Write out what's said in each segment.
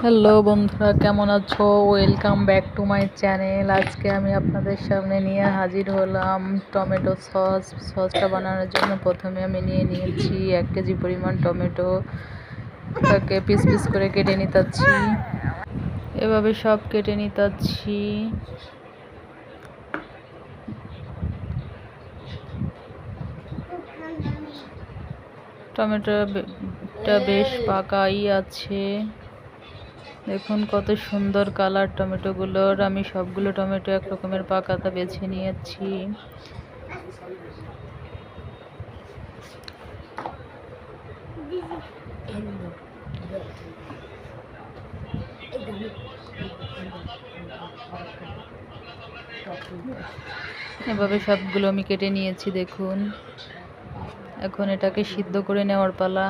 Hello বন্ধুরা, কেমন আছো? Welcome back to my channel. আজকে আমি আপনাদের সামনে নিয়ে হাজির হলাম টমেটো সসটা বানানোর জন্য প্রথমে আমি নিয়ে নিয়েছি 1 কেজি পরিমাণ টমেটো। তাকে পিস পিস করে কেটে নিতাছি, এভাবে সব কেটে নিতাছি। টমেটোটা বেশ পাকাই আছে, দেখুন কত সুন্দর কালার টমেটোগুলোর। আমি সবগুলো টমেটো এক রকমের পাকাটা বেছে নিয়েছি। এভাবে সবগুলো আমি কেটে নিয়েছি, দেখুন। এখন এটাকে সিদ্ধ করে নেওয়ার পালা।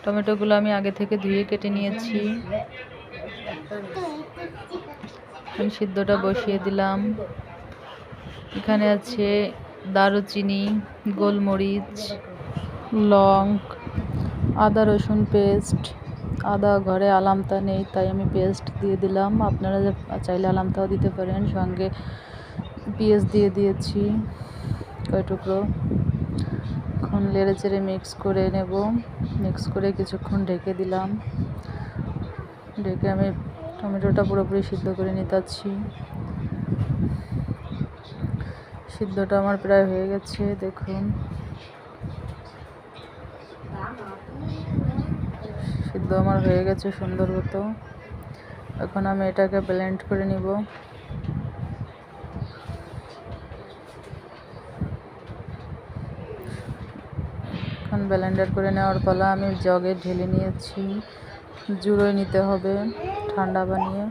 টমেটোগুলো আমি আগে থেকে ধুয়ে কেটে নিয়েছি। আমি সিদ্ধটা বসিয়ে দিলাম। এখানে আছে দারুচিনি, গোলমরিচ, লং, আদা রসুন পেস্ট। আদা ঘরে আলামতা নেই, তাই আমি পেস্ট দিয়ে দিলাম। আপনারা চাইলে আলামতাও দিতে পারেন। সঙ্গে পেঁয়াজ দিয়ে দিয়েছি কয় টুকরো। এখন নেড়ে চেড়ে মিক্স করে নেব। মিক্স করে কিছুক্ষণ ঢেকে দিলাম। ঢেকে আমি টমেটোটা পুরোপুরি সিদ্ধ করে নিতাছি। সিদ্ধটা আমার প্রায় হয়ে গেছে, দেখুন। সিদ্ধ আমার হয়ে গেছে সুন্দর মতো। এখন আমি এটাকে ব্লেন্ড করে নিব। এখন ব্লেন্ডার করে নেওয়ার পালা। আমি জগে ঢেলে নিয়েছি। জুড়োয় নিতে হবে ঠান্ডা বানিয়ে।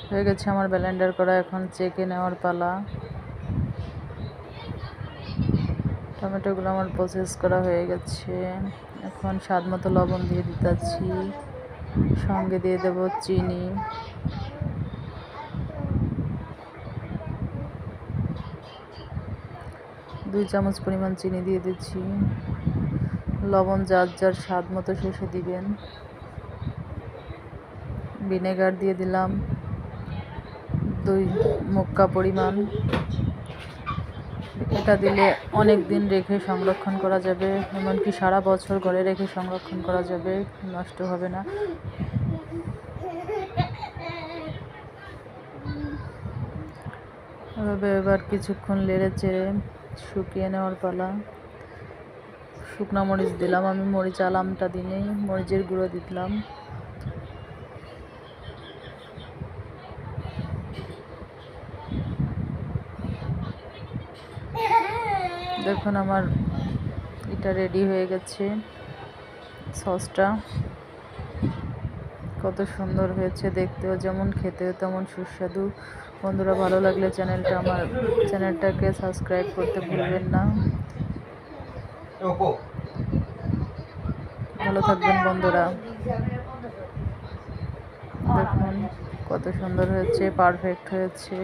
হয়ে গেছে আমার ব্লেন্ডার করা। এখন চেকে নেওয়ার পালা। টমেটোগুলো আমার প্রসেস করা হয়ে গেছে। এখন স্বাদ মতো লবণ দিয়ে দিতেছি, সঙ্গে দিয়ে দেব চিনি। দুই চামচ পরিমাণ চিনি দিয়ে দিচ্ছি। লবণ যার যার স্বাদ মতো শেষে দিবেন। ভিনেগার দিয়ে দিলাম 2 মুক্কা পরিমাণ। এটা দিলে অনেক দিন রেখে সংরক্ষণ করা যাবে, এমনকি সারা বছর ঘরে রেখে সংরক্ষণ করা যাবে, নষ্ট হবে না। এভাবে এবার কিছুক্ষণ নেড়ে চেড়ে শুকিয়ে নেওয়ার পালা। শুকনো মরিচ দিলাম, আমি মরিচ আলামটা দিই, মরিচের গুঁড়ো দিলাম। দেখুন আমার এটা রেডি হয়ে গেছে। সসটা কত সুন্দর হয়েছে, দেখতেও যেমন খেতেও তেমন সুস্বাদু। বন্ধুরা, ভালো লাগলে চ্যানেলটাকে সাবস্ক্রাইব করতে ভুলবেন না। ভালো থাকবেন বন্ধুরা। দেখুন কত সুন্দর হয়েছে, পারফেক্ট হয়েছে।